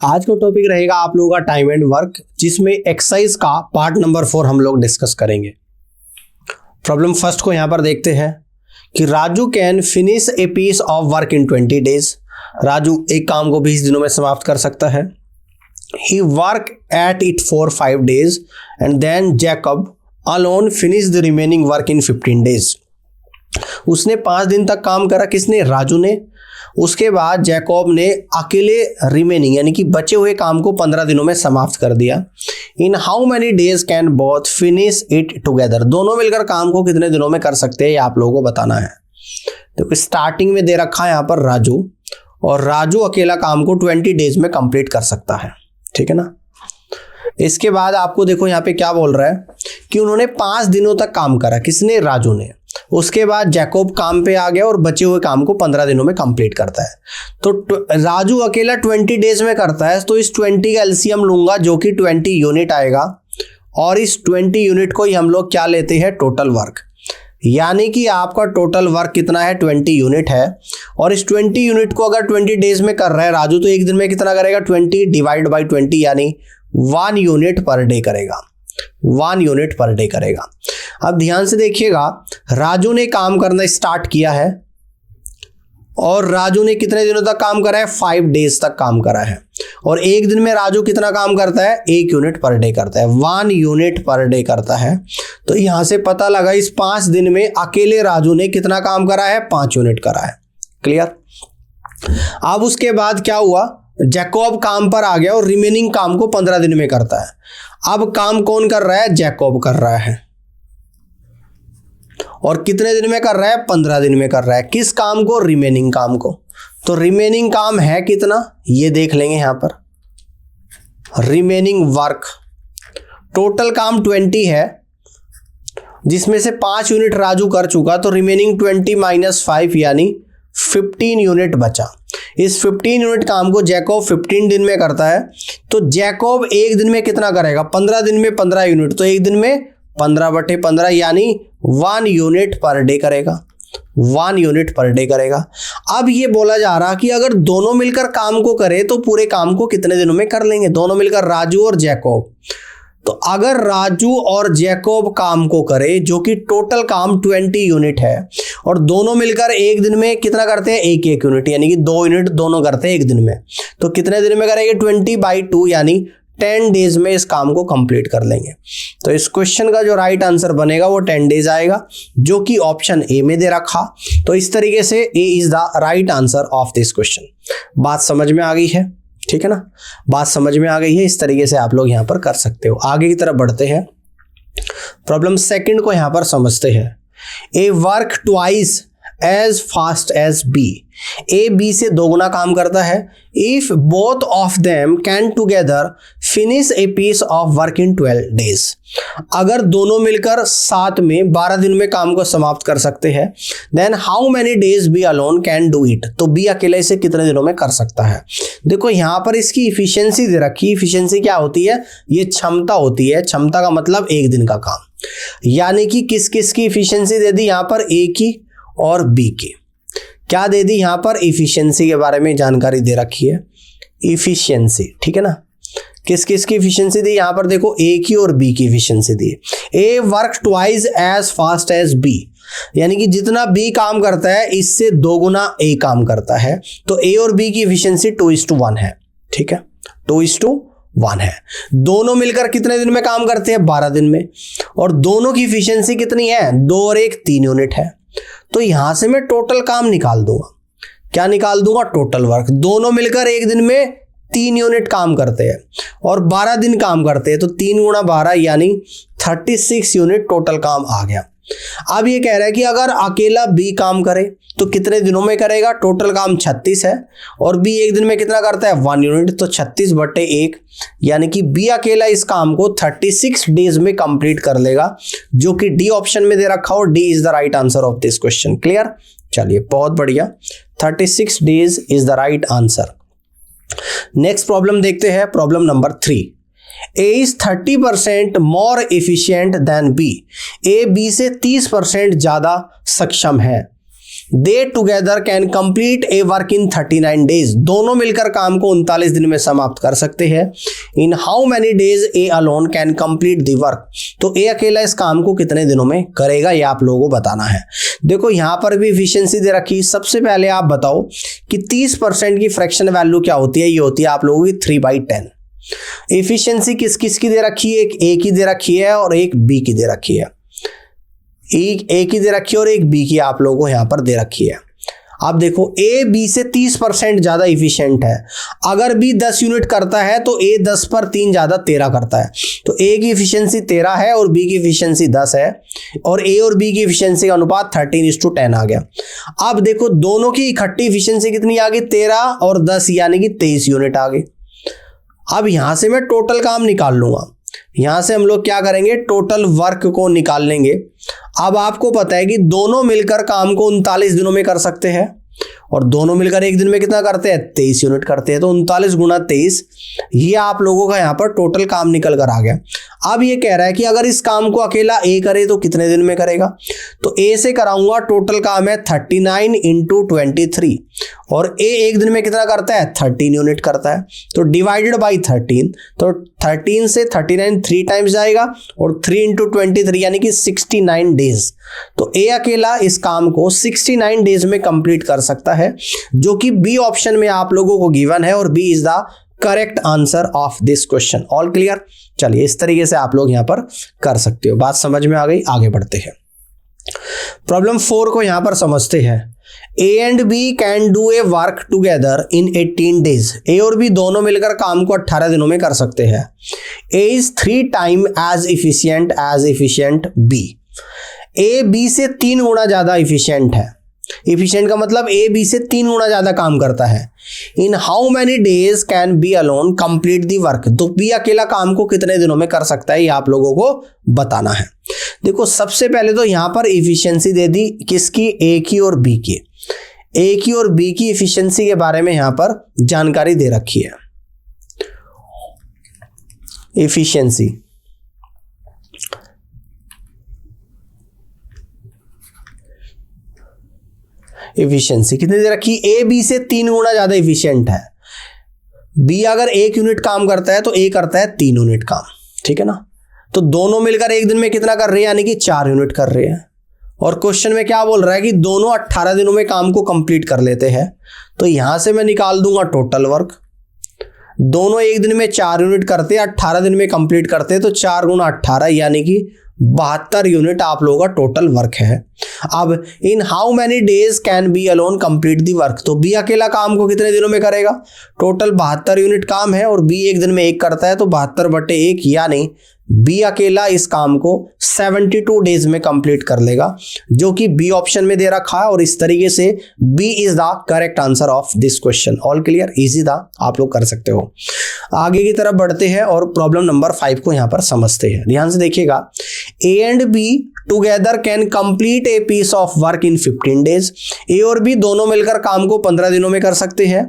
आज का टॉपिक रहेगा आप लोगों का टाइम एंड वर्क, जिसमें एक्सरसाइज का पार्ट नंबर 4 हम लोग डिस्कस करेंगे। प्रॉब्लम फर्स्ट को यहां पर देखते हैं कि Raju can finish a piece of work in 20 days. Raju एक काम को 20 दिनों में समाप्त कर सकता है। He work at it for 5 days and then Jacob alone finish the remaining work in 15 days। उसने 5 दिन तक काम करा, किसने? राजू ने। उसके बाद जैकब ने अकेले रिमेनिंग यानी कि बचे हुए काम को 15 दिनों में समाप्त कर दिया। इन how many days can both finish it together. दोनों मिलकर काम को कितने दिनों में कर सकते हैं, ये आप लोगों को बताना है। देखो स्टार्टिंग में दे रखा है यहाँ पर राजू, और राजू अकेला काम को 20 डेज में कंप्लीट कर सकता है, ठीक है ना। इसके बाद आपको देखो यहाँ पे क्या बोल रहा है कि उन्होंने 5 दिनों तक काम करा, किसने? राजू ने। उसके बाद जैकब काम पे आ गया और बचे हुए काम को 15 दिनों में कंप्लीट करता है। तो राजू अकेला 20 डेज में करता है, तो इस 20 का एलसीएम लूंगा जो कि 20 यूनिट आएगा, और इस 20 यूनिट को ही हम लोग क्या लेते हैं? Total work. यानी कि आपका टोटल वर्क कितना है? 20 यूनिट है। और इस 20 यूनिट को अगर 20 डेज में कर रहा है राजू, तो एक दिन में कितना करेगा? 20 डिवाइड बाई 20 यानी 1 यूनिट पर डे करेगा। 1 यूनिट पर डे करेगा। अब ध्यान से देखिएगा, राजू ने काम करना स्टार्ट किया है, और राजू ने कितने दिनों तक काम करा है? 5 डेज तक काम करा है। और एक दिन में राजू कितना काम करता है? 1 यूनिट पर डे करता है, 1 यूनिट पर डे करता है। तो यहां से पता लगा इस 5 दिन में अकेले राजू ने कितना काम करा है? 5 यूनिट करा है। क्लियर? अब उसके बाद क्या हुआ? जैकब काम पर आ गया और रिमेनिंग काम को 15 दिन में करता है। अब काम कौन कर रहा है? जैकब कर रहा है। और कितने दिन में कर रहा है? 15 दिन में कर रहा है। किस काम को? रिमेनिंग काम को। तो रिमेनिंग काम है कितना, ये देख लेंगे यहां पर। रिमेनिंग वर्क, टोटल काम 20 है, जिसमें से 5 यूनिट राजू कर चुका, तो रिमेनिंग 20 माइनस 5 यानी 15 यूनिट बचा। इस 15 यूनिट काम को जैकब 15 दिन में करता है। तो जैकब एक दिन में कितना करेगा? 15 दिन में 15 यूनिट, तो एक दिन में 15/15 यानी 1 यूनिट पर डे करेगा। 1 यूनिट पर डे करेगा। अब ये बोला जा रहा कि अगर दोनों मिलकर काम को करे तो पूरे काम को कितने दिनों में कर लेंगे? दोनों मिलकर, राजू और जैकब। तो अगर राजू और जैकब काम को करे, जो कि टोटल काम 20 यूनिट है, और दोनों मिलकर एक दिन में कितना करते हैं? 1-1 यूनिट, यानी कि 2 यूनिट दोनों करते हैं एक दिन में, तो कितने दिन में करेंगे? 20/2 यानी 10 डेज में इस काम को कंप्लीट कर लेंगे। तो इस क्वेश्चन का जो राइट आंसर बनेगा वो 10 डेज आएगा, जो कि ऑप्शन ए में दे रखा। तो इस तरीके से A is the right answer of this question. बात समझ में आ गई है, ठीक है ना? बात समझ में आ गई है। इस तरीके से आप लोग यहां पर कर सकते हो। आगे की तरफ बढ़ते हैं। प्रॉब्लम सेकंड को यहां पर समझते हैं। A work twice as fast as B. A B से 2 गुना काम करता है। If both of them can together finish a piece of work in 12 days। अगर दोनों मिलकर साथ में 12 दिन में काम को समाप्त कर सकते हैं, then how many days B alone can do it. तो बी अकेले इसे कितने दिनों में कर सकता है? देखो यहां पर इसकी इफिशियंसी दे रखी। इफिशियंसी क्या होती है? ये क्षमता होती है। क्षमता का मतलब एक दिन का काम, यानी कि किस किस की इफिशियंसी दे दी यहां पर? ए की और बी की। क्या दे दी यहां पर? इफिशियंसी के बारे में जानकारी दे रखी है। इफिशियंसी, ठीक है ना। किस किस की इफिशियंसी दी यहां पर? देखो ए की और बी की इफिशियंसी दी। A work twice as fast as B, यानी कि जितना बी काम करता है इससे 2 गुना ए काम करता है। तो ए और बी की इफिशियंसी 2:1 है, ठीक है। 2:1 है। दोनों मिलकर कितने दिन में काम करते हैं? 12 दिन में। और दोनों की इफिशियंसी कितनी है? 2 और 1 3 यूनिट है। तो यहां से मैं टोटल काम निकाल दूंगा। क्या निकाल दूंगा? Total work. दोनों मिलकर एक दिन में 3 यूनिट काम करते हैं और 12 दिन काम करते हैं, तो 3 × 12 यानी 36 यूनिट टोटल काम आ गया। अब ये कह रहा है कि अगर अकेला बी काम करे तो कितने दिनों में करेगा? टोटल काम 36 है, और बी एक दिन में कितना करता है? 1 यूनिट, तो 36/1 यानी कि बी अकेला इस काम को 36 डेज में कंप्लीट कर लेगा, जो कि डी ऑप्शन में दे रखा हो। D is the right answer of this question. Clear? चलिए बहुत बढ़िया, 36 days is the right answer. Next problem देखते हैं। Problem number 3। A is 30% more efficient than B। A B से 30% ज्यादा सक्षम है। दे together can complete A work in 39 days, दोनों मिलकर काम को 39 दिन में समाप्त कर सकते हैं। इन how many days A alone can complete the work, तो ए अकेला इस काम को कितने दिनों में करेगा, ये आप लोगों को बताना है। देखो यहां पर भी एफिशिएंसी दे रखी। सबसे पहले आप बताओ कि 30% की फ्रैक्शन वैल्यू क्या होती है, ये होती है आप लोगों की 3/10। एफिशिएंसी किस किस की दे रखी है, एक ए की दे रखी है और एक बी की दे रखी है। एक ए की दे रखी है और एक बी की आप लोगों को यहां पर दे रखी है। आप देखो ए बी से 30% ज्यादा इफिशिएंट है। अगर बी 10 यूनिट करता है तो ए 10 पर 3 ज्यादा 13 करता है, तो ए की इफिशिएंसी 13 है और बी की इफिशिएंसी 10 है, और ए और बी की इफिशिएंसी का अनुपात 13:10 आ गया। अब देखो दोनों की इकट्ठी इफिशिएंसी कितनी आ गई, 13 और 10 यानी कि 23 यूनिट आ गई। अब यहां से मैं टोटल काम निकाल लूंगा। यहां से हम लोग क्या करेंगे, टोटल वर्क को निकाल लेंगे। अब आपको पता है कि दोनों मिलकर काम को 39 दिनों में कर सकते हैं, और दोनों मिलकर एक दिन में कितना करते हैं, 23 यूनिट करते हैं। तो 39 गुणा 23, ये आप लोगों का यहाँ पर टोटल काम निकल कर आ गया। अब ये कह रहा है कि अगर इस काम को अकेला ए करे तो कितने दिन में करेगा, तो ए से कराऊंगा। टोटल काम है 39 × 23, और ए एक दिन में कितना करता है, 13 यूनिट करता है। तो डिवाइडेड बाई 13, तो 13 से 39 3 टाइम्स जाएगा, और 3 × 23 यानी कि 69 डेज। तो ए अकेला इस काम को 69 डेज में कंप्लीट कर सकता है, जो कि बी ऑप्शन में आप लोगों को गिवन है, और B is the correct answer of this question. All clear. चलिए इस तरीके से आप लोग यहां पर कर सकते हो। बात समझ में आ गई, आगे बढ़ते हैं। प्रॉब्लम 4 को यहां पर समझते हैं। A and B can do a work together in 18 days, A और बी दोनों मिलकर काम को 18 दिनों में कर सकते हैं। A is 3 time as efficient B, A B से 3 गुना ज्यादा इफिशिएंट है। इफिशिएंट का मतलब ए बी से 3 गुना ज्यादा काम करता है। इन how many days can B alone complete the work, तो बी अकेला काम को कितने दिनों में कर सकता है, ये आप लोगों को बताना है। देखो सबसे पहले तो यहां पर इफिशिएंसी दे दी किसकी, ए की और बी की। ए की और बी की इफिशिएंसी के बारे में यहां पर जानकारी दे रखी है। इफिशिएंसी कितनी दे रखी, ए बी से 3 गुना ज्यादा इफिशिएंट है। बी अगर 1 यूनिट काम करता है तो ए करता है 3 यूनिट काम, ठीक है ना। तो दोनों मिलकर एक दिन में कितना कर रहे हैं, यानी कि 4 यूनिट कर रहे हैं। और क्वेश्चन में क्या बोल रहा है कि दोनों 18 दिनों में काम को कंप्लीट कर लेते हैं। तो यहां से मैं निकाल दूंगा टोटल वर्क। दोनों एक दिन में 4 यूनिट करते हैं, 18 दिन में कंप्लीट करते हैं, तो 4 गुना 18 यानी कि 72 यूनिट आप लोगों का टोटल वर्क है। अब इन how many days can B alone complete the work, तो बी अकेला काम को कितने दिनों में करेगा, टोटल 72 यूनिट काम है, और बी एक दिन में 1 करता है, तो 72/1 यानी बी अकेला इस काम को 72 डेज में कंप्लीट कर लेगा, जो कि बी ऑप्शन में दे रखा है। और इस तरीके से B is the correct answer of this question. All clear, easy था, आप लोग कर सकते हो। आगे की तरफ बढ़ते हैं और प्रॉब्लम नंबर 5 को यहां पर समझते हैं। ध्यान से देखिएगा, A and B together can complete a piece of work in 15 days, A और बी दोनों मिलकर काम को 15 दिनों में कर सकते हैं।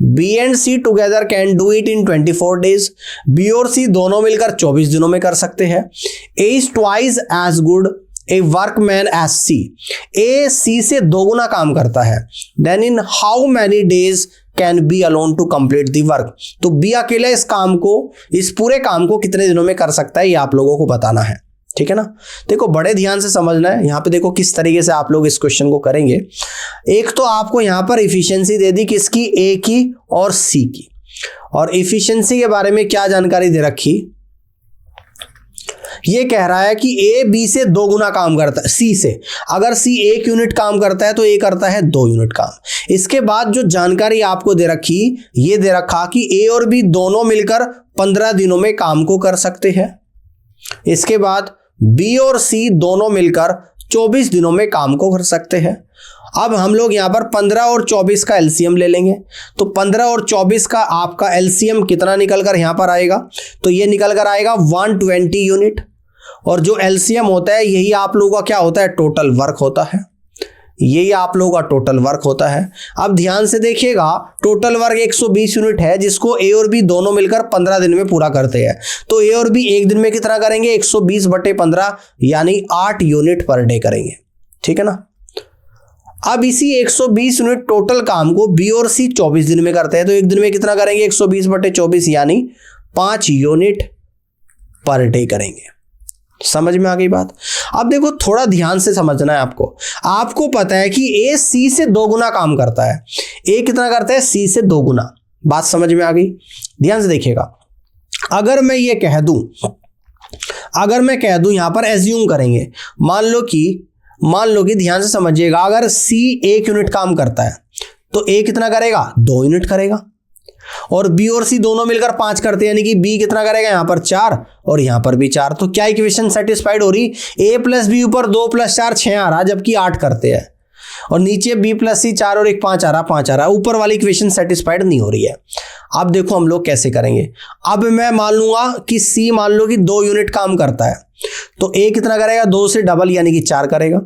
B and C together can do it in 24 days, B और सी दोनों मिलकर 24 दिनों में कर सकते हैं। A is twice as good a workman as C, A C से 2 गुना काम करता है। Then in how many days can B alone to complete the work, तो बी अकेला इस काम को, इस पूरे काम को कितने दिनों में कर सकता है, ये आप लोगों को बताना है, ठीक है ना। देखो बड़े ध्यान से समझना है। यहां पे देखो किस तरीके से आप लोग इस क्वेश्चन को करेंगे। एक तो आपको यहां पर इफिशिएंसी दे दी किसकी, ए की और सी की, और इफिशिएंसी के बारे में क्या जानकारी दे रखी, ये कह रहा है कि ए बी से 2 गुना काम करता है सी से। अगर सी 1 यूनिट काम करता है तो ए करता है 2 यूनिट काम। इसके बाद जो जानकारी आपको दे रखी, ये दे रखा कि ए और बी दोनों मिलकर 15 दिनों में काम को कर सकते हैं। इसके बाद बी और सी दोनों मिलकर 24 दिनों में काम को कर सकते हैं। अब हम लोग यहां पर 15 और 24 का एलसीएम ले लेंगे, तो 15 और 24 का आपका एलसीएम कितना निकल कर यहां पर आएगा, तो ये निकल कर आएगा 120 यूनिट। और जो एलसीएम होता है यही आप लोगों का क्या होता है, टोटल वर्क होता है। यही आप लोगों का टोटल वर्क होता है। अब ध्यान से देखिएगा, टोटल वर्क 120 यूनिट है, जिसको ए और बी दोनों मिलकर 15 दिन में पूरा करते हैं। तो ए और बी एक दिन में कितना करेंगे, 120/15 यानी 8 यूनिट पर डे करेंगे, ठीक है ना। अब इसी 120 यूनिट टोटल काम को बी और सी 24 दिन में करते हैं, तो एक दिन में कितना करेंगे 120/24 यानी 5 यूनिट पर डे करेंगे। समझ में आ गई बात। अब देखो थोड़ा ध्यान से समझना है आपको पता है कि ए सी से 2 गुना काम करता है, ए कितना करता है सी से 2 गुना। बात समझ में आ गई, ध्यान से देखिएगा। अगर मैं कह दूं यहां पर एज्यूम करेंगे, मान लो कि ध्यान से समझिएगा, अगर सी 1 यूनिट काम करता है तो ए कितना करेगा 2 यूनिट करेगा, और बी और सी दोनों मिलकर 5 करते हैं, यानी कि बी कितना करेगा यहां पर 4 और यहां पर भी 4। तो क्या इक्वेशन सेटिस्फाइड हो रही, ए प्लस बी ऊपर 2 + 4 6 आ रहा, जबकि 8 करते हैं, और नीचे बी प्लस सी 4 और 1 5 आ रहा, ऊपर वाली इक्वेशन सेटिस्फाइड नहीं हो रही है। अब देखो हम लोग कैसे करेंगे। अब मैं मान लूंगा कि सी मान लो कि 2 यूनिट काम करता है, तो ए कितना करेगा 2 से डबल यानी कि 4 करेगा।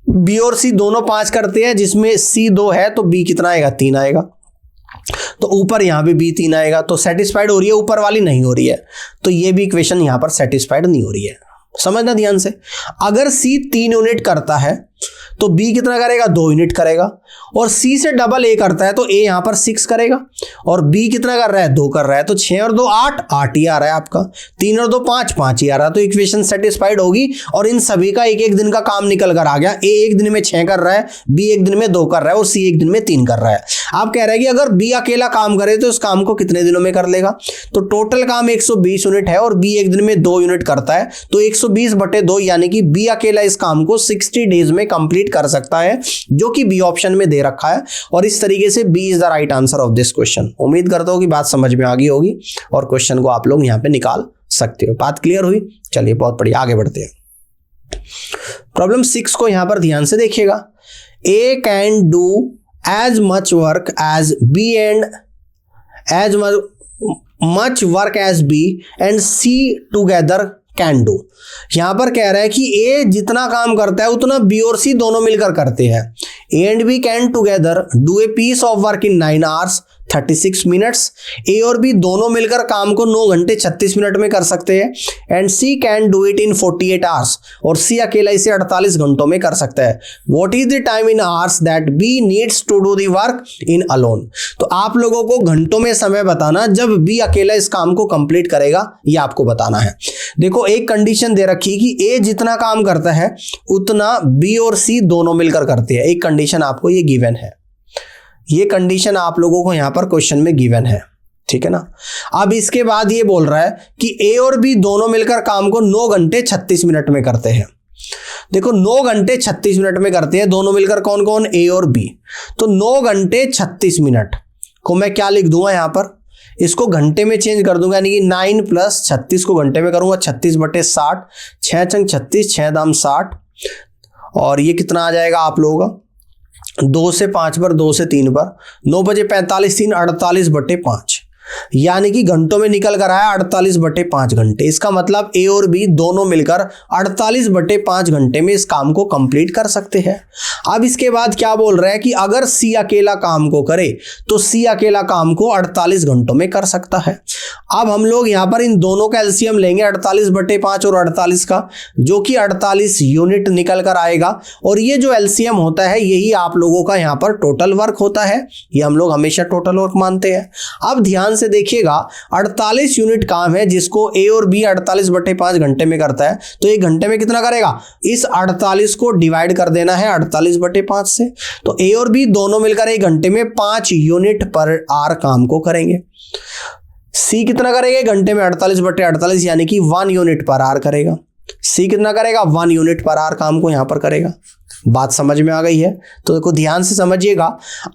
बी और सी दोनों 5 करते हैं, जिसमें सी 2 है तो बी कितना आएगा 3 आएगा, तो ऊपर यहां पे बी 3 आएगा, तो सेटिस्फाइड हो रही है, ऊपर वाली नहीं हो रही है, तो ये भी इक्वेशन यहां पर सेटिस्फाइड नहीं हो रही है। समझना ध्यान से। अगर सी 3 यूनिट करता है तो बी कितना करेगा 2 यूनिट करेगा, और सी से डबल ए करता है तो ए यहां पर 6 करेगा, और बी कितना कर रहा है 2 कर रहा है, तो 6 और 2 8 ही आ रहा है आपका, 3 और 2 5 ही आ रहा है, तो इक्वेशन सेटिस्फाइड होगी। और इन सभी का एक एक दिन का काम निकल कर आ गया, ए एक दिन में 6 कर रहा है, बी एक दिन में 2 कर रहा है, और सी एक दिन में 3 कर रहा है। आप कह रहे हैं कि अगर बी अकेला काम करे तो इस काम को कितने दिनों में कर लेगा, तो टोटल काम 120 यूनिट है और बी एक दिन में 2 यूनिट करता है, तो 120/2 यानी कि बी अकेला इस काम को 60 डेज में कंप्लीट कर सकता है, जो कि बी ऑप्शन में दे रखा है। और इस तरीके से B is the right answer of this question. उम्मीद करता हूं कि बात समझ में आ गई होगी और क्वेश्चन को आप लोग यहां पे निकाल सकते हो। बात क्लियर हुई? चलिए बहुत बढ़िया, आगे बढ़ते हैं। प्रॉब्लम 6 को यहां पर ध्यान से देखिएगा। A can do as much work as B and as much work as B and C together can do. यहां पर कह रहा है कि ए जितना काम करता है उतना बी और सी दोनों मिलकर करते हैं। A and B can together do a piece of work in 9 hours 36 minutes। A और बी दोनों मिलकर काम को 9 घंटे 36 मिनट में कर सकते हैं। And C can do it in 48 hours, और सी अकेला इसे 48 घंटों में कर सकता है। What is the time in hours that B needs to do the work in alone. तो आप लोगों को घंटों में समय बताना जब बी अकेला इस काम को कंप्लीट करेगा, ये आपको बताना है। देखो एक कंडीशन दे रखी कि ए जितना काम करता है उतना बी और सी दोनों मिलकर करते हैं। एक कंडीशन आपको ये गिवन है, ये कंडीशन आप लोगों को यहां पर क्वेश्चन में गिवन है, ठीक है ना। अब इसके बाद ये बोल रहा है कि ए और बी दोनों मिलकर काम को 9 घंटे 36 मिनट में करते हैं। देखो 9 घंटे 36 मिनट में करते हैं दोनों मिलकर, कौन कौन, ए और बी। तो 9 घंटे 36 मिनट को मैं क्या लिख दूंगा यहां पर, इसको घंटे में चेंज कर दूंगा, यानी कि 9 + 36 को घंटे में करूंगा 36/60, 6 × 36, 6 दाम 60, और ये कितना आ जाएगा आप लोगों का 2 से 5 पर, 2 से 3 पर, 9 बजे 45 3 48/5, यानी कि घंटों में निकल कर आया 48/5 घंटे। इसका मतलब ए और बी दोनों मिलकर 48/5 घंटे में इस काम को कंप्लीट कर सकते हैं। अब इसके बाद क्या बोल रहा है कि अगर सी अकेला काम को करे तो सी अकेला काम को 48 घंटों में कर सकता है। अब हम लोग यहां पर इन दोनों का एलसीएम लेंगे 48/5 और 48 का, जो कि 48 यूनिट निकल कर आएगा, और ये जो एलसीएम होता है यही आप लोगों का यहां पर टोटल वर्क होता है। ये हम लोग हमेशा टोटल वर्क मानते हैं। अब ध्यान से देखिएगा 48 यूनिट काम है जिसको ए और बी 48/5 घंटे में करता है, तो एक घंटे में कितना करेगा, इस 48 को डिवाइड कर देना है 48/5 से, तो ए और बी दोनों मिलकर एक घंटे में 5 यूनिट पर आवर काम को करेंगे। सी कितना करेगा घंटे में 48/48 यानी कि 1 यूनिट पर आवर करेगा। सी कितना करेगा 1 यूनिट पर आवर काम को यहां पर करेगा। बात समझ में आ गई है? तो देखो ध्यान से समझिएगा।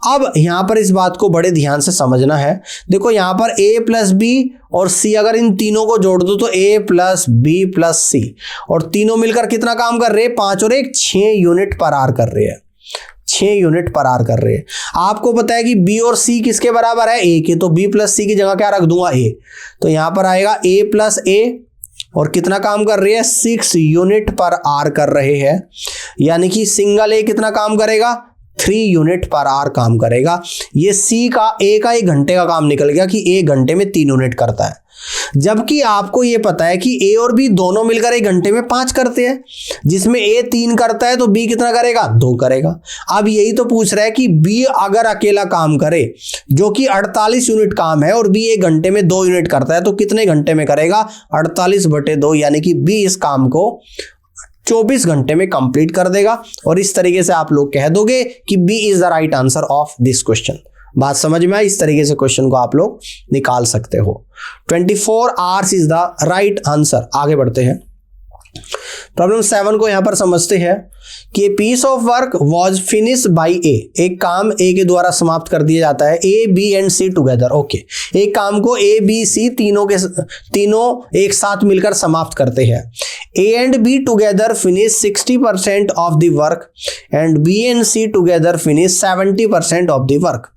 अब यहां पर इस बात को बड़े ध्यान से समझना है। देखो यहां पर a + b और c, अगर इन तीनों को जोड़ दो तो a + b + c, और तीनों मिलकर कितना काम कर रहे हैं, 5 और 1 6 यूनिट पर आवर कर रहे हैं, 6 यूनिट पर आवर कर रहे हैं। आपको पता है कि b और c किसके बराबर है, a के, तो b + c की जगह क्या रख दूंगा, a, तो यहां पर आएगा a + a, और कितना काम कर रही है 6 यूनिट पर आवर कर रहे हैं, यानी कि सिंगल ए कितना काम करेगा 3 यूनिट पर आवर काम करेगा। ये सी का 1 घंटे का काम निकल गया कि 1 घंटे में 3 यूनिट करता है, जबकि आपको ये पता है कि ए और बी दोनों मिलकर 1 घंटे में 5 करते हैं, जिसमें ए 3 करता है तो बी कितना करेगा, 2 करेगा। अब यही तो पूछ रहा है कि बी अगर अकेला काम करे जो कि 48 यूनिट काम है और बी 1 घंटे में 2 यूनिट करता है तो कितने घंटे में करेगा, 48/2, यानी कि बी इस काम को 24 घंटे में कंप्लीट कर देगा। और इस तरीके से आप लोग कह दोगे कि B is the right answer of this question. बात समझ में आई? इस तरीके से क्वेश्चन को आप लोग निकाल सकते हो। 24 hours is the right answer. आगे बढ़ते हैं, प्रॉब्लम 7 को यहां पर समझते हैं कि piece of work was finish by A. एक काम ए के द्वारा समाप्त कर दिया जाता है, A B and C together. Okay, एक काम को ए बी सी तीनों एक साथ मिलकर समाप्त करते हैं। A and B together finish 60% of the work and B and C together finish 70% of the work.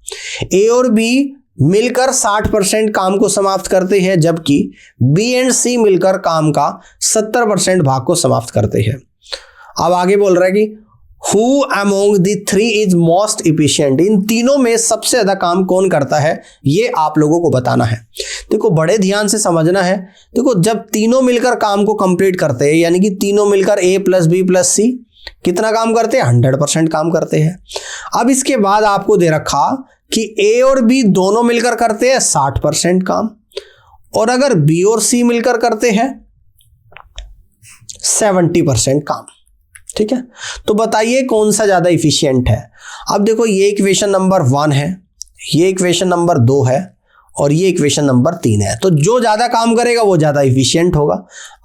A और बी मिलकर 60% काम को समाप्त करते हैं, जबकि बी एंड सी मिलकर काम का 70% भाग को समाप्त करते हैं। अब आगे बोल रहा है कि who among the 3 is most efficient. इन तीनों में सबसे ज्यादा काम कौन करता है, ये आप लोगों को बताना है। देखो, बड़े ध्यान से समझना है। देखो, जब तीनों मिलकर काम को कंप्लीट करते हैं, यानी कि तीनों मिलकर ए प्लस बी प्लस सी कितना काम करते हैं, 100% काम करते हैं। अब इसके बाद आपको दे रखा कि ए और बी दोनों मिलकर करते हैं 60% काम, और अगर बी और सी मिलकर करते हैं 70% काम। ठीक है, तो बताइए कौन सा ज्यादा इफिशिएंट है। अब देखो, ये इक्वेशन नंबर 1 है, ये इक्वेशन नंबर 2 है और ये इक्वेशन नंबर 3 है। तो जो ज्यादा काम करेगा वो ज्यादा इफिशिएंट होगा।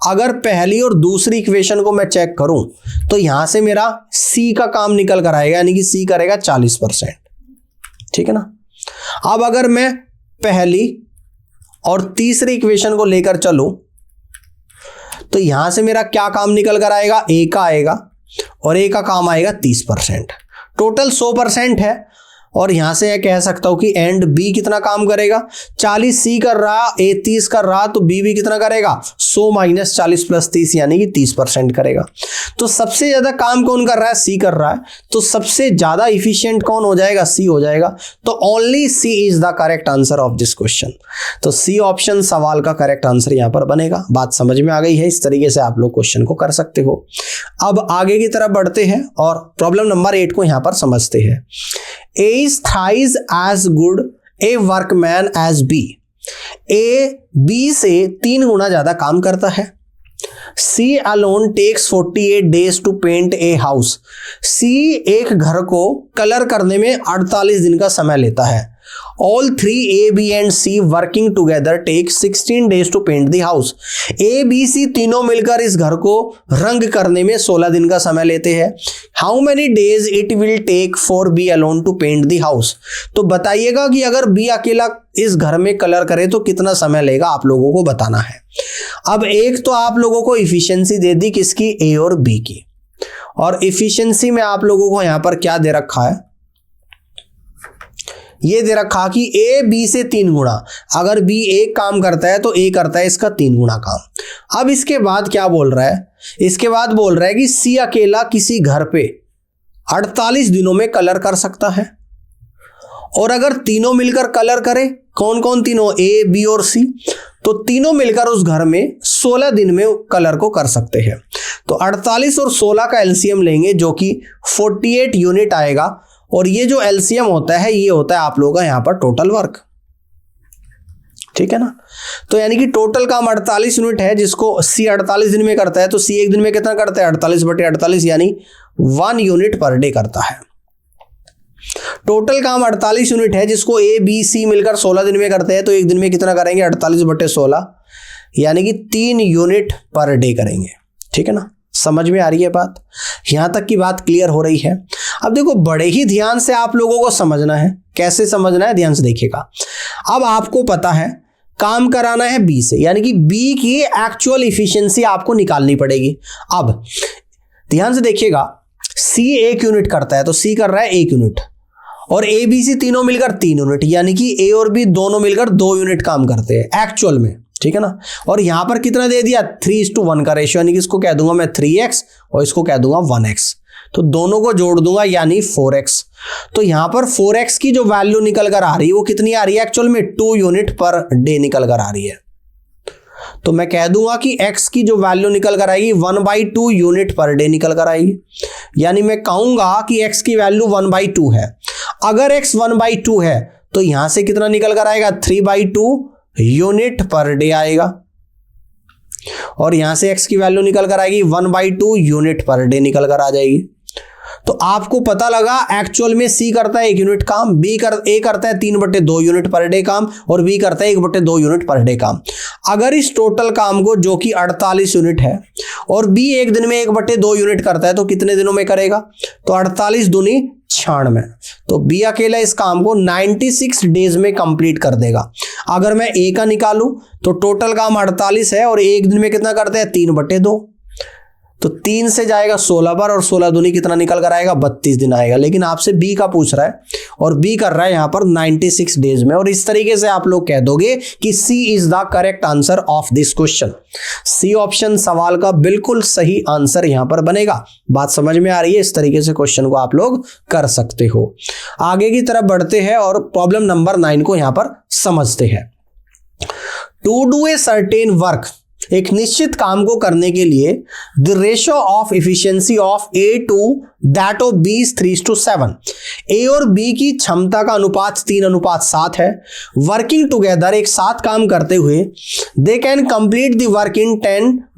अगर पहली और दूसरी इक्वेशन को मैं चेक करूं तो यहां से मेरा सी का काम निकल कर आएगा, यानी कि सी करेगा 40%। ठीक है ना। अब अगर मैं पहली और तीसरी इक्वेशन को लेकर चलूं तो यहां से मेरा क्या काम निकल कर आएगा, ए का आएगा और ए का काम आएगा 30%। टोटल 100% है, और यहां से मैं कह सकता हूं कि एंड बी कितना काम करेगा, 40 सी कर रहा, ए 30 कर रहा, तो बी भी कितना करेगा, 100 माइनस 40 प्लस 30 यानी कि 30% करेगा। तो सबसे ज्यादा काम कौन कर रहा है, सी कर रहा है, तो सबसे ज्यादा इफिशिएंट कौन हो जाएगा, सी हो जाएगा। तो only C is the correct answer of this question. तो सी ऑप्शन सवाल का करेक्ट आंसर यहां पर बनेगा। बात समझ में आ गई है? इस तरीके से आप लोग क्वेश्चन को कर सकते हो। अब आगे की तरफ बढ़ते हैं और प्रॉब्लम नंबर 8 को यहां पर समझते हैं। A is thrice as good a workman as B. A B से 3 गुना ज्यादा काम करता है। C alone takes 48 days to paint a house. C एक घर को कलर करने में 48 दिन का समय लेता है। All 3 A, B and C working together take 16 days to paint the house. A, B, C तीनों मिलकर इस घर को रंग करने में 16 दिन का समय लेते हैं। How many days it will take for B alone to paint the house? तो बताइएगा कि अगर B अकेला इस घर में कलर करे तो कितना समय लेगा, आप लोगों को बताना है। अब एक तो आप लोगों को इफिशियंसी दे दी किसकी, A और B की, और इफिशियंसी में आप लोगों को यहां पर क्या दे रखा है, ये दे रखा कि ए बी से 3 गुना। अगर बी एक काम करता है तो ए करता है इसका 3 गुना काम। अब इसके बाद क्या बोल रहा है, इसके बाद बोल रहा है कि सी अकेला किसी घर पे 48 दिनों में कलर कर सकता है, और अगर तीनों मिलकर कलर करे, कौन कौन तीनों, ए बी और सी, तो तीनों मिलकर उस घर में 16 दिन में कलर को कर सकते हैं। तो 48 और 16 का एलसीएम लेंगे जो कि 48 यूनिट आएगा, और ये जो एलसीएम होता है ये होता है आप लोगों का यहाँ पर टोटल वर्क। ठीक है ना। तो यानी कि टोटल काम 48 यूनिट है, जिसको सी 48 दिन में करता है, तो सी एक दिन में कितना करता है, 48/48 यानी 1 यूनिट पर डे करता है। टोटल काम 48 यूनिट है, जिसको ए बी सी मिलकर 16 दिन में करते हैं, तो एक दिन में कितना करेंगे, 48/16 यानी कि 3 यूनिट पर डे करेंगे। ठीक है ना। समझ में आ रही है बात? यहां तक की बात क्लियर हो रही है। अब देखो, बड़े ही ध्यान से आप लोगों को समझना है। कैसे समझना है, ध्यान से देखिएगा। अब आपको पता है काम कराना है बी से, यानी कि बी की एक्चुअल इफिशिएंसी आपको निकालनी पड़ेगी। अब ध्यान से देखिएगा, सी 1 यूनिट करता है, तो सी कर रहा है 1 यूनिट, और ए बी सी तीनों मिलकर 3 यूनिट, यानी कि ए और बी दोनों मिलकर 2 यूनिट काम करते हैं एक्चुअल में। ठीक है ना। और यहां पर कितना दे दिया, 3:1 का रेशियो, यानी कि इसको कह दूंगा मैं 3x और इसको कह दूंगा 1x। तो दोनों को जोड़ दूंगा यानी 4x। तो यहां पर 4x की जो वैल्यू निकल कर आ रही है वो कितनी आ रही है एक्चुअल में 2 यूनिट पर डे निकल कर आ रही है। तो मैं कह दूंगा कि x की जो वैल्यू निकल कर आएगी 1/2 यूनिट पर डे निकल कर आएगी। यानी मैं कहूंगा कि x की वैल्यू 1/2 है। अगर x 1/2 है तो यहां से कितना निकल कर आएगा 3/2 यूनिट पर डे आएगा। और यहां से x की वैल्यू निकल कर आएगी 1/2 यूनिट पर डे निकल कर आ जाएगी। तो आपको पता लगा एक्चुअल में C करता है 1 यूनिट काम, A करता है 3/2 यूनिट पर डे काम और B करता है 1/2 यूनिट पर डे काम। अगर इस टोटल काम को जो कि 48 यूनिट है और B एक दिन में 1/2 यूनिट करता है तो कितने दिनों में करेगा? तो 48 दूनी 96। तो B अकेला इस काम को 96 डेज में कंप्लीट कर देगा। अगर मैं A का निकालूं तो टोटल काम 48 है और एक दिन में कितना करते हैं 3/2। तो 3 से जाएगा 16 पर और 16 दूनी कितना निकल कर आएगा 32 दिन आएगा। लेकिन आपसे B का पूछ रहा है और B कर रहा है यहां पर 96 डेज में। और इस तरीके से आप लोग कह दोगे कि C is the correct answer of this question. C option सवाल का बिल्कुल सही आंसर यहां पर बनेगा। बात समझ में आ रही है? इस तरीके से क्वेश्चन को आप लोग कर सकते हो। आगे की तरफ बढ़ते हैं और प्रॉब्लम नंबर 9 को यहां पर समझते हैं। To do a certain work, एक निश्चित काम को करने के लिए the ratio of efficiency of A to that of B is 3:7। A और B की क्षमता का अनुपात 3:7 है। वर्किंग टुगेदर, एक साथ काम करते हुए, they can complete the work in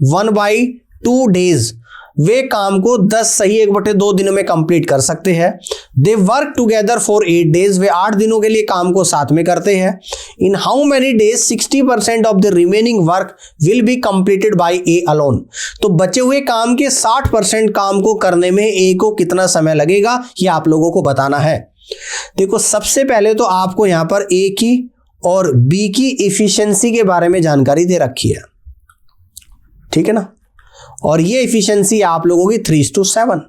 1/2 days, वे काम को 10 सही 1/2 दिनों में कंप्लीट कर सकते हैं। They work together for 8 days, वे 8 दिनों के लिए काम को साथ में करते हैं। In how many days 60% of the remaining work will be completed by A alone. तो बचे हुए काम के 60% काम को करने में ए को कितना समय लगेगा ये आप लोगों को बताना है। देखो सबसे पहले तो आपको यहां पर ए की और बी की इफिशियंसी के बारे में जानकारी दे रखी है, ठीक है ना। और ये इफिशियंसी आप लोगों की 3:7।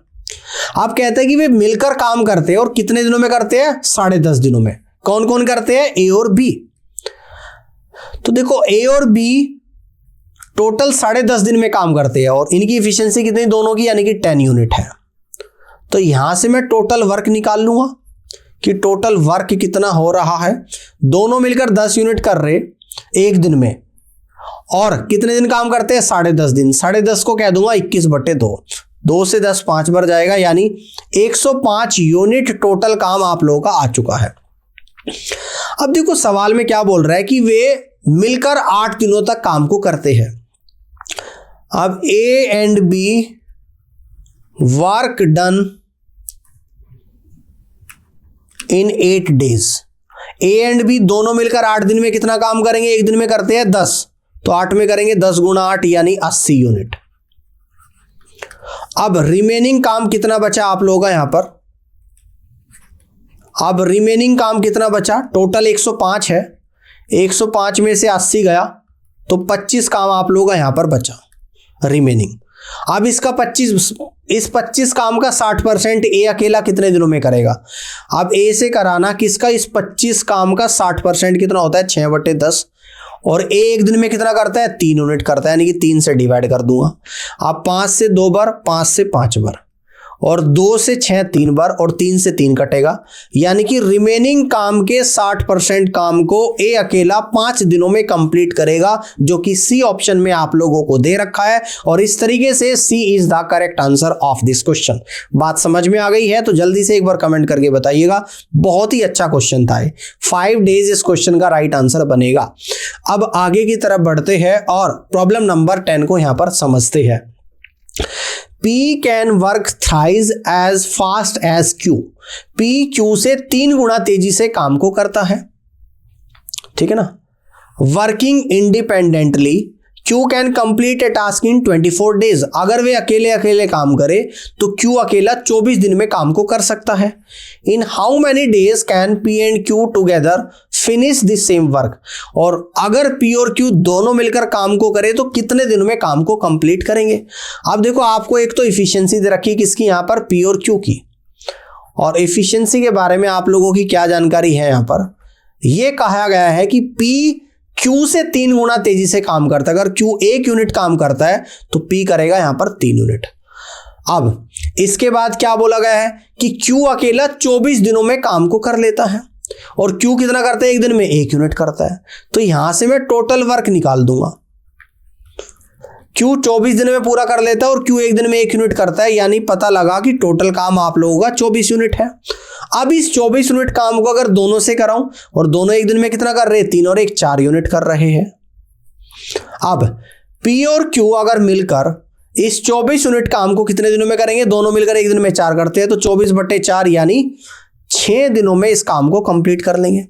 आप कहते हैं कि वे मिलकर काम करते हैं और कितने दिनों में करते हैं 10.5 दिनों में। कौन कौन करते हैं? ए और बी। तो देखो ए और बी टोटल 10.5 दिन में काम करते हैं और इनकी इफिशियंसी कितनी दोनों की, यानी कि 10 यूनिट है। तो यहां से मैं टोटल वर्क निकाल लूंगा कि टोटल वर्क कितना हो रहा है। दोनों मिलकर 10 यूनिट कर रहे एक दिन में और कितने दिन काम करते हैं 10.5 दिन। 10.5 को कह दूंगा 21/2। 2 से 10 5 बार जाएगा यानी 105 यूनिट टोटल काम आप लोगों का आ चुका है। अब देखो सवाल में क्या बोल रहा है कि वे मिलकर 8 दिनों तक काम को करते हैं। अब A and B work done in 8 days. A and B दोनों मिलकर 8 दिन में कितना काम करेंगे? एक दिन में करते हैं 10, तो 8 में करेंगे 10 × 8 यानी 80 यूनिट। अब रिमेनिंग काम कितना बचा आप लोगों का यहां पर? अब रिमेनिंग काम कितना बचा? टोटल 105 है, 105 में से 80 गया तो 25 काम आप लोगों का यहां पर बचा रिमेनिंग। अब इसका 25 काम का 60% ए अकेला कितने दिनों में करेगा? अब ए से कराना किसका? इस 25 काम का 60% कितना होता है? 6/10। और ए एक दिन में कितना करता है? 3 यूनिट करता है, यानी कि 3 से डिवाइड कर दूंगा। अब 5 से 2 बार, 5 से 5 बार और 2 से 6 3 बार और 3 से 3 कटेगा, यानी कि रिमेनिंग काम के 60% काम को ए अकेला 5 दिनों में कंप्लीट करेगा, जो कि सी ऑप्शन में आप लोगों को दे रखा है। और इस तरीके से C is the correct answer of this question. बात समझ में आ गई है तो जल्दी से एक बार कमेंट करके बताइएगा। बहुत ही अच्छा क्वेश्चन था। 5 डेज इस क्वेश्चन का राइट आंसर बनेगा। अब आगे की तरफ बढ़ते हैं और प्रॉब्लम नंबर 10 को यहां पर समझते हैं। P can work thrice as fast as Q। P Q से 3 गुना तेजी से काम को करता है, ठीक है ना। Working independently Q can complete A task in 24 days. अगर वे अकेले अकेले काम करे तो Q अकेला 24 दिन में काम को कर सकता है। In how many days can P and Q together finish the same work. और अगर P और Q दोनों मिलकर काम को करे तो कितने दिनों में काम को कंप्लीट करेंगे। अब देखो आपको एक तो इफिशियंसी दे रखी है किसकी, यहाँ पर P और Q की। और इफिशियंसी के बारे में आप लोगों की क्या जानकारी है? यहाँ पर यह कहा गया है कि P Q से 3 गुना तेजी से काम करता है। अगर Q 1 यूनिट काम करता है तो P करेगा यहां पर 3 यूनिट। अब इसके बाद क्या बोला गया है कि Q अकेला 24 दिनों में काम को कर लेता है और Q कितना करता है, एक दिन में 1 यूनिट करता है। तो यहां से मैं टोटल वर्क निकाल दूंगा। Q 24 दिन में पूरा कर लेता है और Q एक दिन में 1 यूनिट करता है, यानी पता लगा कि टोटल काम आप लोगों का 24 यूनिट है। अब इस 24 यूनिट काम को अगर दोनों से कराऊं और दोनों एक दिन में कितना कर रहे हैं, 3 और 1 4 यूनिट कर रहे हैं। अब P और Q अगर मिलकर इस 24 यूनिट काम को कितने दिनों में करेंगे, दोनों मिलकर एक दिन में 4 करते हैं, तो 24/4 यानी 6 दिनों में इस काम को कंप्लीट कर लेंगे।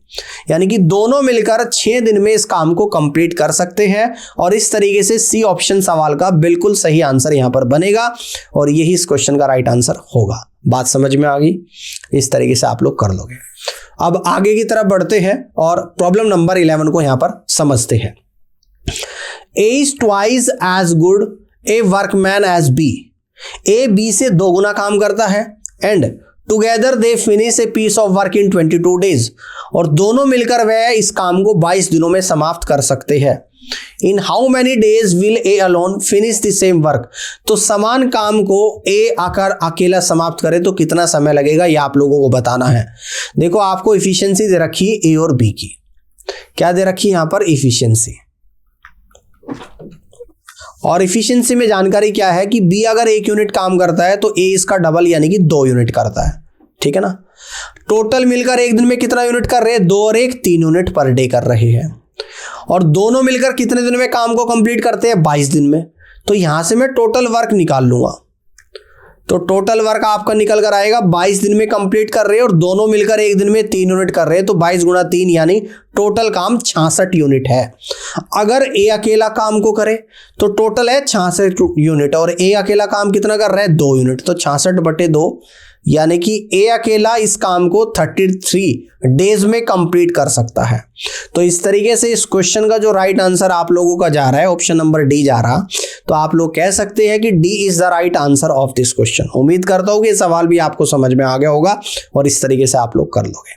यानी कि दोनों मिलकर 6 दिन में इस काम को कंप्लीट कर सकते हैं और इस तरीके से सी ऑप्शन सवाल का बिल्कुल सही आंसर यहां पर बनेगा और यही इस क्वेश्चन का राइट आंसर होगा। बात समझ में आ गई? इस तरीके से आप लोग कर लोगे। अब आगे की तरफ बढ़ते हैं और प्रॉब्लम नंबर 11 को यहां पर समझते हैं। A is twice as good a workman as B. A B से 2 गुना काम करता है and together they finish a piece of work in 22 days. और दोनों मिलकर वह इस काम को 22 दिनों में समाप्त कर सकते हैं। इन how many days will A alone finish the same work. तो समान काम को ए आकर अकेला समाप्त करे तो कितना समय लगेगा, ये आप लोगों को बताना है। देखो आपको इफिशियंसी दे रखी है ए और बी की। क्या दे रखी है यहां पर, इफिशियंसी। और इफिशियंसी में जानकारी क्या है कि बी अगर 1 यूनिट काम करता है तो ए इसका डबल यानी कि 2 यूनिट करता है। ठीक है ना। टोटल मिलकर एक दिन में कितना यूनिट कर रहे हैं, 2 और 1 3 यूनिट पर डे कर रहे हैं। और दोनों मिलकर कितने दिन में काम को कंप्लीट करते हैं, 22 दिन में। तो यहां से मैं टोटल वर्क निकाल लूंगा। तो टोटल वर्क आपका निकल कर आएगा 22 दिन में कंप्लीट कर रहे हैं और दोनों मिलकर एक दिन में 3 यूनिट कर रहे हैं। तो 22 गुणा 3 यानी टोटल काम 66 यूनिट है। अगर ए अकेला काम को करे तो टोटल है 66 यूनिट और ए अकेला काम कितना कर रहा है, 2 यूनिट। तो 66/2 यानी कि ए अकेला इस काम को 33 डेज में कंप्लीट कर सकता है। तो इस तरीके से इस क्वेश्चन का जो राइट आंसर आप लोगों का जा रहा है, ऑप्शन नंबर डी जा रहा। तो आप लोग कह सकते हैं कि D is the right answer of this question. उम्मीद करता हूं कि सवाल भी आपको समझ में आ गया होगा और इस तरीके से आप लोग कर लोगे।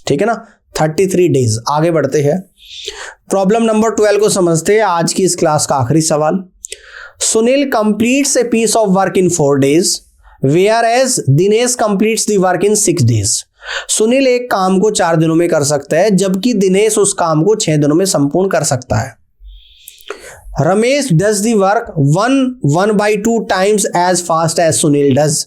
ठीक है ना। 33 डेज। आगे बढ़ते हैं, प्रॉब्लम नंबर 12 को समझते हैं। आज की इस क्लास का आखिरी सवाल। Sunil completes a piece of work in 4 days whereas Dinesh completes the work in 6 days। Sunil एक काम को 4 दिनों में कर सकता है जबकि दिनेश उस काम को 6 दिनों में संपूर्ण कर सकता है। Ramesh does the work 1/2 times as fast as Sunil does.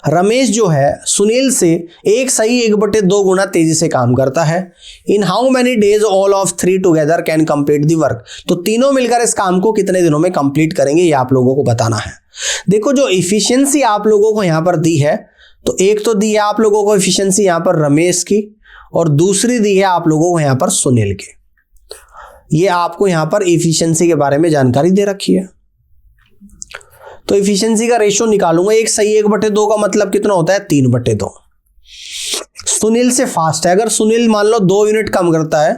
Ramesh जो है सुनील से 1/2 गुना तेजी से काम करता है। In how many days all of 3 together can complete the work. तो तीनों मिलकर इस काम को कितने दिनों में कंप्लीट करेंगे, ये आप लोगों को बताना है। देखो जो इफिशियंसी आप लोगों को यहां पर दी है, तो एक तो दी है आप लोगों को इफिशियंसी यहां पर रमेश की और दूसरी दी है आप लोगों को यहां पर सुनील की। ये आपको यहां पर इफिशियंसी के बारे में जानकारी दे रखी है। तो इफिशियंसी का रेशियो निकालूंगा। 1/1/2 का मतलब कितना होता है, 3/2। सुनील से फास्ट है। अगर सुनील मान लो 2 यूनिट कम करता है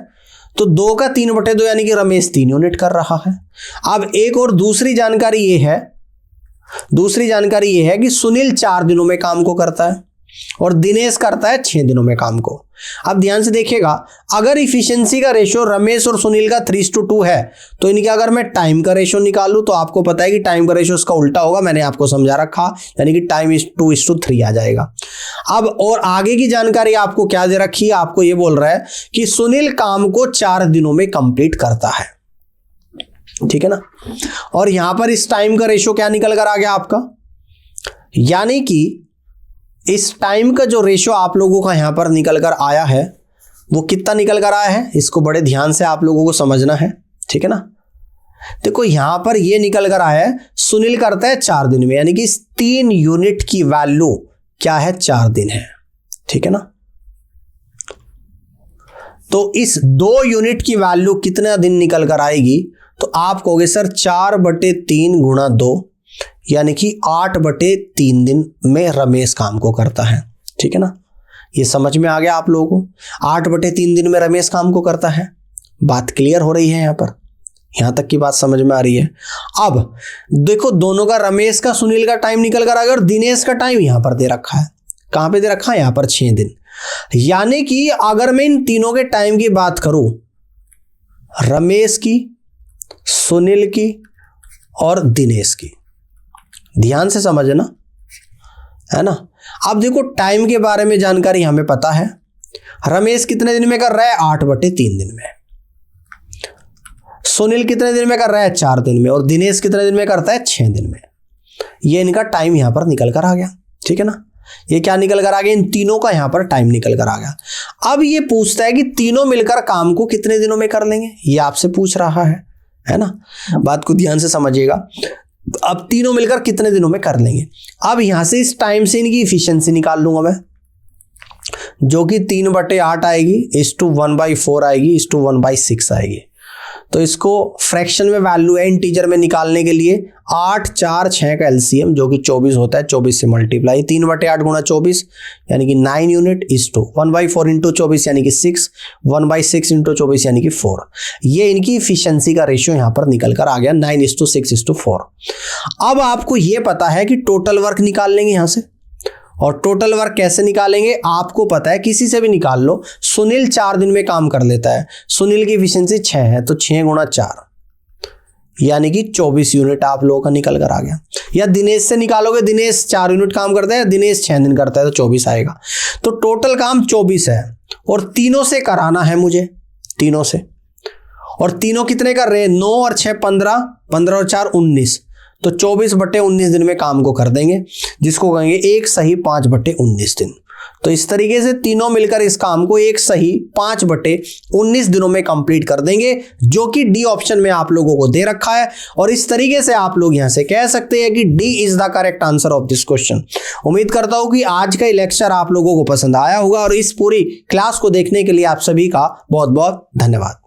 तो 2 का 3/2 यानी कि रमेश 3 यूनिट कर रहा है। अब एक और दूसरी जानकारी ये है कि सुनील 4 दिनों में काम को करता है और दिनेश करता है 6 दिनों में काम को। अब ध्यान से देखिएगा, अगर इफिशियंसी का रेशियो रमेश और सुनील का 3:2 है तो इनके अगर मैं टाइम का रेशियो निकालूं तो आपको पता है कि टाइम का रेशियो उसका उल्टा होगा। मैंने आपको समझा रखा, यानी कि टाइम 2:3 आ जाएगा। अब और आगे की जानकारी आपको क्या दे रखी है, आपको ये बोल रहा है कि सुनील काम को 4 दिनों में कंप्लीट करता है। ठीक है ना। और यहां पर इस टाइम का रेशियो क्या निकल कर आ गया आपका, यानी कि इस टाइम का जो रेशियो आप लोगों का यहां पर निकल कर आया है वो कितना निकल कर आया है, इसको बड़े ध्यान से आप लोगों को समझना है। ठीक है ना। देखो यहां पर ये निकल कर आया है, सुनील करता है 4 दिन में, यानी कि इस 3 यूनिट की वैल्यू क्या है, 4 दिन है। ठीक है ना। तो इस 2 यूनिट की वैल्यू कितना दिन निकल कर आएगी, तो आप कहोगे सर 4/3 गुणा 2 यानी कि 8/3 दिन में रमेश काम को करता है। ठीक है ना। ये समझ में आ गया आप लोगों को, 8/3 दिन में रमेश काम को करता है। बात क्लियर हो रही है यहां पर, यहां तक की बात समझ में आ रही है। अब देखो दोनों का, रमेश का सुनील का टाइम निकल कर आ गया और दिनेश का टाइम यहां पर दे रखा है। कहां पे दे रखा है, यहां पर 6 दिन। यानी कि अगर मैं इन तीनों के टाइम की बात करूं, रमेश की, सुनील की और दिनेश की, ध्यान से समझना, है ना। अब देखो टाइम के बारे में जानकारी हमें पता है, रमेश कितने दिन में कर रहा है 8/3 दिन में, सुनील कितने दिन में कर रहा है 4 दिन में, और दिनेश कितने दिन में करता है 6 दिन में। ये इनका टाइम यहां पर निकल कर आ गया, ठीक है ना। ये क्या निकल कर आ गया, इन तीनों का यहां पर टाइम निकल कर आ गया। अब ये पूछता है कि तीनों मिलकर काम को कितने दिनों में कर लेंगे, ये आपसे पूछ रहा है ना। बात को ध्यान से समझिएगा। अब तीनों मिलकर कितने दिनों में कर लेंगे। अब यहां से इस टाइम से इनकी इफिशियंसी निकाल लूंगा मैं, जो कि 3/8 आएगी, इस टू 1/4 आएगी, इस टू 1/6 आएगी। तो इसको फ्रैक्शन में वैल्यू है इंटीजर में निकालने के लिए 8, 4, 6 का एलसीएम जो कि 24 होता है, 24 से मल्टीप्लाई 3/8 गुणा 24 यानी कि 9 यूनिट, इस टू 1/4 इंटू 24 यानी कि 6, 1/6 इंटू 24 यानी कि 4। ये इनकी इफिशियंसी का रेशियो यहां पर निकल कर आ गया 9:6:4। अब आपको ये पता है कि टोटल वर्क निकाल लेंगे यहां से, और टोटल वर्क कैसे निकालेंगे आपको पता है, किसी से भी निकाल लो। सुनील 4 दिन में काम कर लेता है, सुनील की एफिशिएंसी 6 है, तो 6 गुणा 4 यानी कि 24 यूनिट आप लोगों का निकल कर आ गया। या दिनेश से निकालोगे, दिनेश 4 यूनिट काम करता है, दिनेश 6 दिन करता है, तो 24 आएगा। तो टोटल काम 24 है, और तीनों से कराना है मुझे, तीनों से। और तीनों कितने कर रहे हैं, 9 और 6 15, 15 और 4 19, तो 24/19 दिन में काम को कर देंगे, जिसको कहेंगे एक सही 5/19 दिन। तो इस तरीके से तीनों मिलकर इस काम को एक सही 5/19 दिनों में कंप्लीट कर देंगे, जो कि डी ऑप्शन में आप लोगों को दे रखा है। और इस तरीके से आप लोग यहां से कह सकते हैं कि D is the correct answer of this question. उम्मीद करता हूं कि आज का लेक्चर आप लोगों को पसंद आया होगा, और इस पूरी क्लास को देखने के लिए आप सभी का बहुत बहुत धन्यवाद।